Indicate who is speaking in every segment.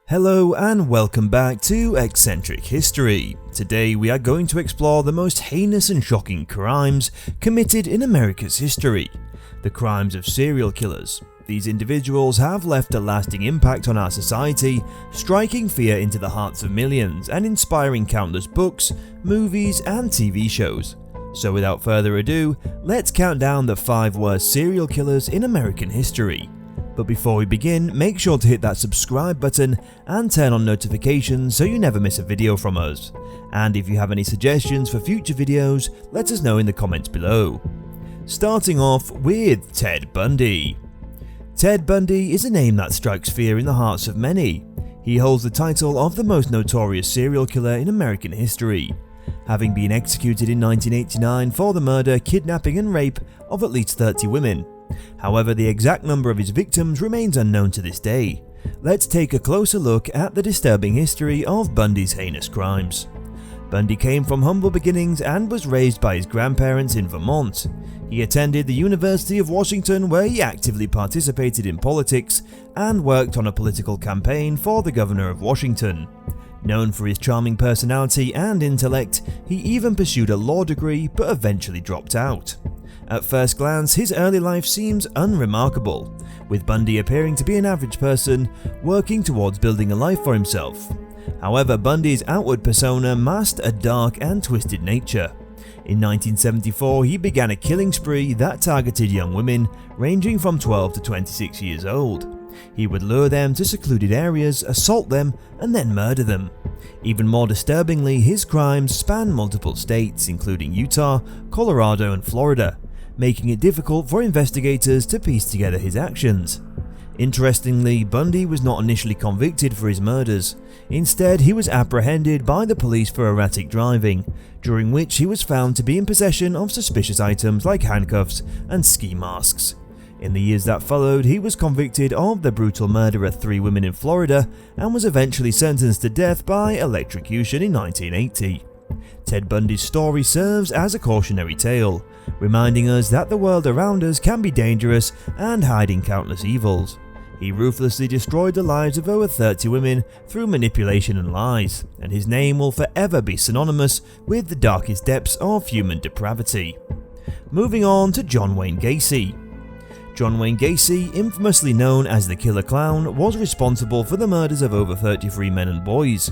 Speaker 1: Hello and welcome back to Eccentric History. Today we are going to explore the most heinous and shocking crimes committed in America's history. The crimes of serial killers. These individuals have left a lasting impact on our society, striking fear into the hearts of millions and inspiring countless books, movies and TV shows. So without further ado, let's count down the 5 worst serial killers in American history. But before we begin, make sure to hit that subscribe button and turn on notifications so you never miss a video from us. And if you have any suggestions for future videos, let us know in the comments below. Starting off with Ted Bundy. Ted Bundy is a name that strikes fear in the hearts of many. He holds the title of the most notorious serial killer in American history, having been executed in 1989 for the murder, kidnapping and rape of at least 30 women. However, the exact number of his victims remains unknown to this day. Let's take a closer look at the disturbing history of Bundy's heinous crimes. Bundy came from humble beginnings and was raised by his grandparents in Vermont. He attended the University of Washington, where he actively participated in politics and worked on a political campaign for the governor of Washington. Known for his charming personality and intellect, he even pursued a law degree but eventually dropped out. At first glance, his early life seems unremarkable, with Bundy appearing to be an average person working towards building a life for himself. However, Bundy's outward persona masked a dark and twisted nature. In 1974, he began a killing spree that targeted young women ranging from 12 to 26 years old. He would lure them to secluded areas, assault them, and then murder them. Even more disturbingly, his crimes span multiple states, including Utah, Colorado, and Florida, making it difficult for investigators to piece together his actions. Interestingly, Bundy was not initially convicted for his murders. Instead, he was apprehended by the police for erratic driving, during which he was found to be in possession of suspicious items like handcuffs and ski masks. In the years that followed, he was convicted of the brutal murder of 3 women in Florida and was eventually sentenced to death by electrocution in 1980. Ted Bundy's story serves as a cautionary tale, reminding us that the world around us can be dangerous and hiding countless evils. He ruthlessly destroyed the lives of over 30 women through manipulation and lies, and his name will forever be synonymous with the darkest depths of human depravity. Moving on to John Wayne Gacy. John Wayne Gacy, infamously known as the Killer Clown, was responsible for the murders of over 33 men and boys.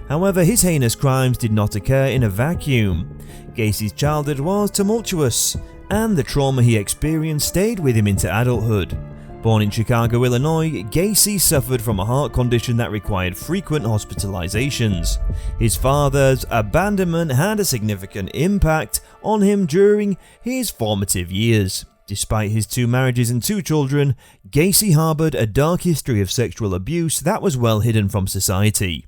Speaker 1: However, his heinous crimes did not occur in a vacuum. Gacy's childhood was tumultuous, and the trauma he experienced stayed with him into adulthood. Born in Chicago, Illinois, Gacy suffered from a heart condition that required frequent hospitalizations. His father's abandonment had a significant impact on him during his formative years. Despite his 2 marriages and 2 children, Gacy harbored a dark history of sexual abuse that was well hidden from society.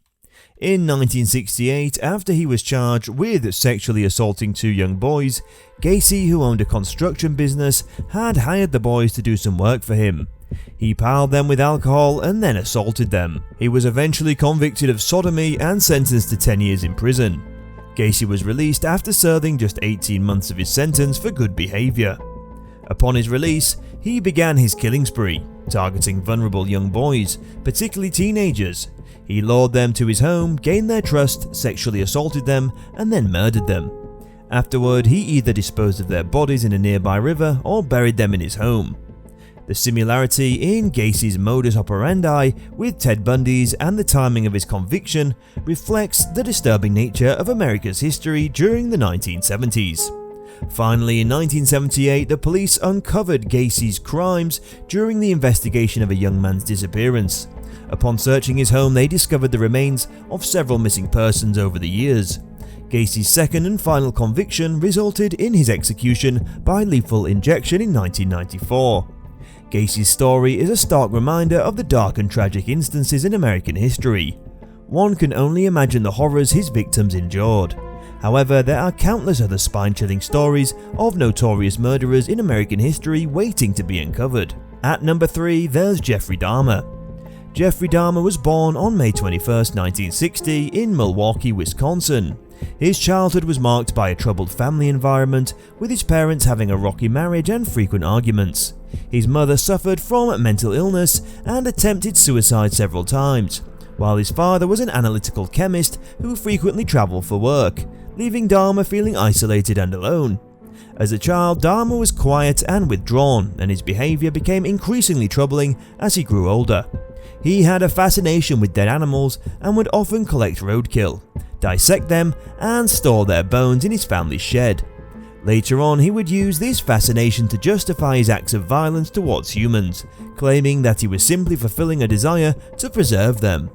Speaker 1: In 1968, after he was charged with sexually assaulting 2 young boys, Gacy, who owned a construction business, had hired the boys to do some work for him. He piled them with alcohol and then assaulted them. He was eventually convicted of sodomy and sentenced to 10 years in prison. Gacy was released after serving just 18 months of his sentence for good behavior. Upon his release, he began his killing spree, targeting vulnerable young boys, particularly teenagers. He lured them to his home, gained their trust, sexually assaulted them, and then murdered them. Afterward, he either disposed of their bodies in a nearby river or buried them in his home. The similarity in Gacy's modus operandi with Ted Bundy's and the timing of his conviction reflects the disturbing nature of America's history during the 1970s. Finally, in 1978, the police uncovered Gacy's crimes during the investigation of a young man's disappearance. Upon searching his home, they discovered the remains of several missing persons over the years. Gacy's second and final conviction resulted in his execution by lethal injection in 1994. Gacy's story is a stark reminder of the dark and tragic instances in American history. One can only imagine the horrors his victims endured. However, there are countless other spine-chilling stories of notorious murderers in American history waiting to be uncovered. At number 3, there's Jeffrey Dahmer. Jeffrey Dahmer was born on May 21, 1960 in Milwaukee, Wisconsin. His childhood was marked by a troubled family environment, with his parents having a rocky marriage and frequent arguments. His mother suffered from mental illness and attempted suicide several times, while his father was an analytical chemist who frequently traveled for work, leaving Dahmer feeling isolated and alone. As a child, Dahmer was quiet and withdrawn, and his behavior became increasingly troubling as he grew older. He had a fascination with dead animals and would often collect roadkill, dissect them, and store their bones in his family's shed. Later on, he would use this fascination to justify his acts of violence towards humans, claiming that he was simply fulfilling a desire to preserve them.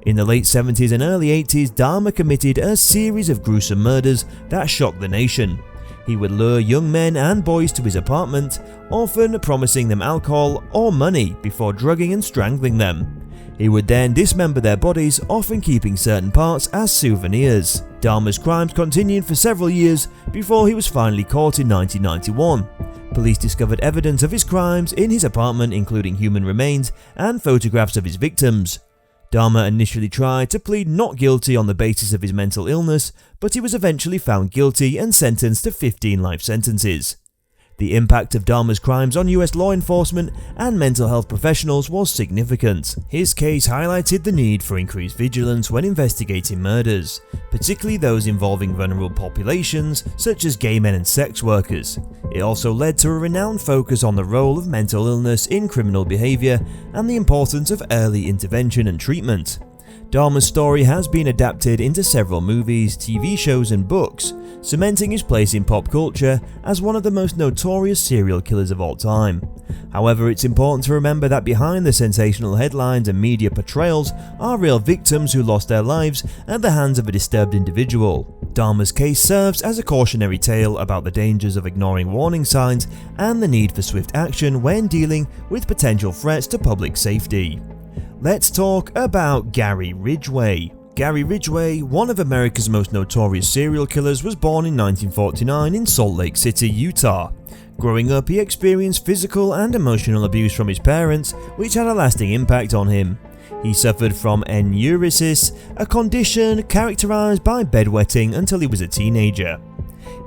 Speaker 1: In the late 70s and early 80s, Dahmer committed a series of gruesome murders that shocked the nation. He would lure young men and boys to his apartment, often promising them alcohol or money before drugging and strangling them. He would then dismember their bodies, often keeping certain parts as souvenirs. Dahmer's crimes continued for several years before he was finally caught in 1991. Police discovered evidence of his crimes in his apartment, including human remains and photographs of his victims. Dahmer initially tried to plead not guilty on the basis of his mental illness, but he was eventually found guilty and sentenced to 15 life sentences. The impact of Dahmer's crimes on US law enforcement and mental health professionals was significant. His case highlighted the need for increased vigilance when investigating murders, particularly those involving vulnerable populations such as gay men and sex workers. It also led to a renowned focus on the role of mental illness in criminal behavior and the importance of early intervention and treatment. Dahmer's story has been adapted into several movies, TV shows, and books, cementing his place in pop culture as one of the most notorious serial killers of all time. However, it's important to remember that behind the sensational headlines and media portrayals are real victims who lost their lives at the hands of a disturbed individual. Dahmer's case serves as a cautionary tale about the dangers of ignoring warning signs and the need for swift action when dealing with potential threats to public safety. Let's talk about Gary Ridgway. Gary Ridgway, one of America's most notorious serial killers, was born in 1949 in Salt Lake City, Utah. Growing up, he experienced physical and emotional abuse from his parents, which had a lasting impact on him. He suffered from enuresis, a condition characterized by bedwetting until he was a teenager.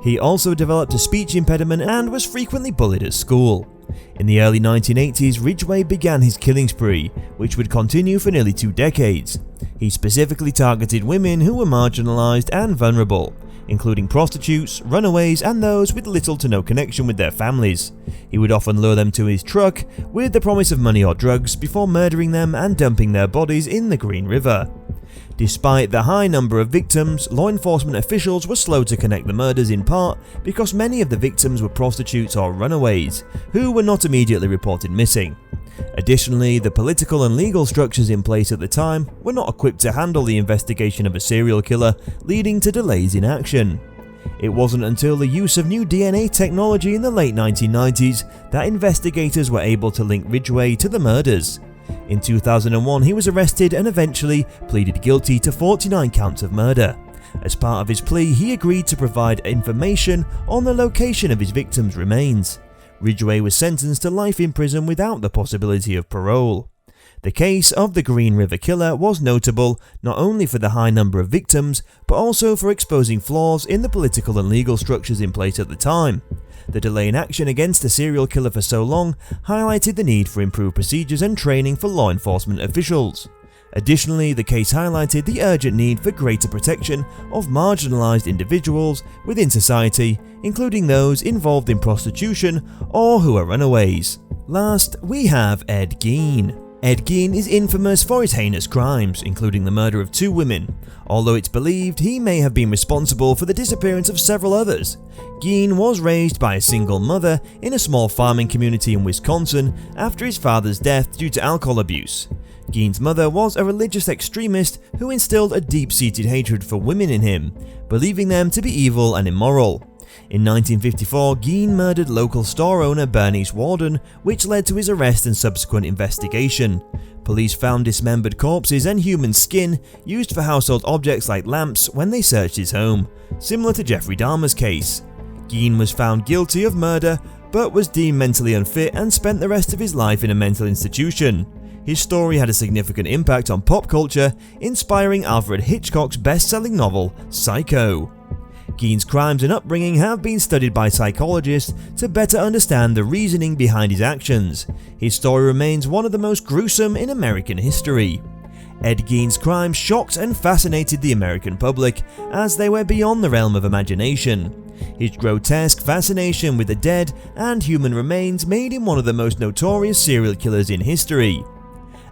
Speaker 1: He also developed a speech impediment and was frequently bullied at school. In the early 1980s, Ridgway began his killing spree, which would continue for nearly 2 decades. He specifically targeted women who were marginalized and vulnerable, including prostitutes, runaways, and those with little to no connection with their families. He would often lure them to his truck with the promise of money or drugs before murdering them and dumping their bodies in the Green River. Despite the high number of victims, law enforcement officials were slow to connect the murders, in part because many of the victims were prostitutes or runaways, who were not immediately reported missing. Additionally, the political and legal structures in place at the time were not equipped to handle the investigation of a serial killer, leading to delays in action. It wasn't until the use of new DNA technology in the late 1990s that investigators were able to link Ridgway to the murders. In 2001, he was arrested and eventually pleaded guilty to 49 counts of murder. As part of his plea, he agreed to provide information on the location of his victims' remains. Ridgway was sentenced to life in prison without the possibility of parole. The case of the Green River Killer was notable not only for the high number of victims, but also for exposing flaws in the political and legal structures in place at the time. The delay in action against a serial killer for so long highlighted the need for improved procedures and training for law enforcement officials. Additionally, the case highlighted the urgent need for greater protection of marginalized individuals within society, including those involved in prostitution or who are runaways. Last, we have Ed Gein. Ed Gein is infamous for his heinous crimes, including the murder of 2 women, although it's believed he may have been responsible for the disappearance of several others. Gein was raised by a single mother in a small farming community in Wisconsin after his father's death due to alcohol abuse. Gein's mother was a religious extremist who instilled a deep-seated hatred for women in him, believing them to be evil and immoral. In 1954, Gein murdered local store owner Bernice Warden, which led to his arrest and subsequent investigation. Police found dismembered corpses and human skin used for household objects like lamps when they searched his home, similar to Jeffrey Dahmer's case. Gein was found guilty of murder, but was deemed mentally unfit and spent the rest of his life in a mental institution. His story had a significant impact on pop culture, inspiring Alfred Hitchcock's best-selling novel, Psycho. Gein's crimes and upbringing have been studied by psychologists to better understand the reasoning behind his actions. His story remains one of the most gruesome in American history. Ed Gein's crimes shocked and fascinated the American public, as they were beyond the realm of imagination. His grotesque fascination with the dead and human remains made him one of the most notorious serial killers in history.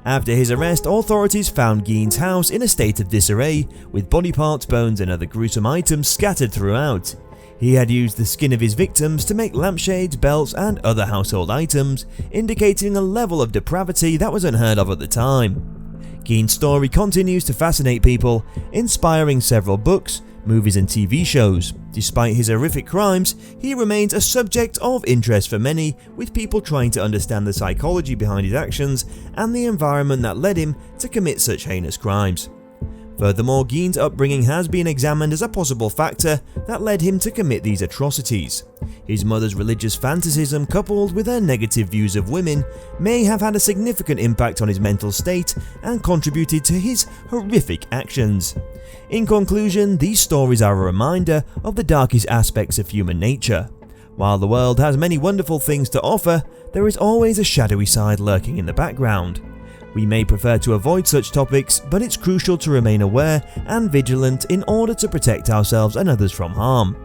Speaker 1: After his arrest, authorities found Gein's house in a state of disarray, with body parts, bones and other gruesome items scattered throughout. He had used the skin of his victims to make lampshades, belts and other household items, indicating a level of depravity that was unheard of at the time. Gein's story continues to fascinate people, inspiring several books, movies and TV shows. Despite his horrific crimes, he remains a subject of interest for many, with people trying to understand the psychology behind his actions and the environment that led him to commit such heinous crimes. Furthermore, Gein's upbringing has been examined as a possible factor that led him to commit these atrocities. His mother's religious fanaticism, coupled with her negative views of women, may have had a significant impact on his mental state and contributed to his horrific actions. In conclusion, these stories are a reminder of the darkest aspects of human nature. While the world has many wonderful things to offer, there is always a shadowy side lurking in the background. We may prefer to avoid such topics, but it's crucial to remain aware and vigilant in order to protect ourselves and others from harm.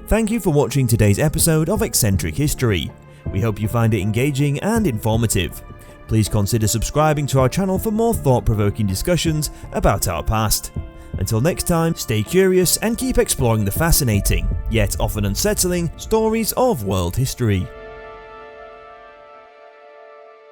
Speaker 1: Thank you for watching today's episode of Eccentric History. We hope you find it engaging and informative. Please consider subscribing to our channel for more thought-provoking discussions about our past. Until next time, stay curious and keep exploring the fascinating, yet often unsettling, stories of world history.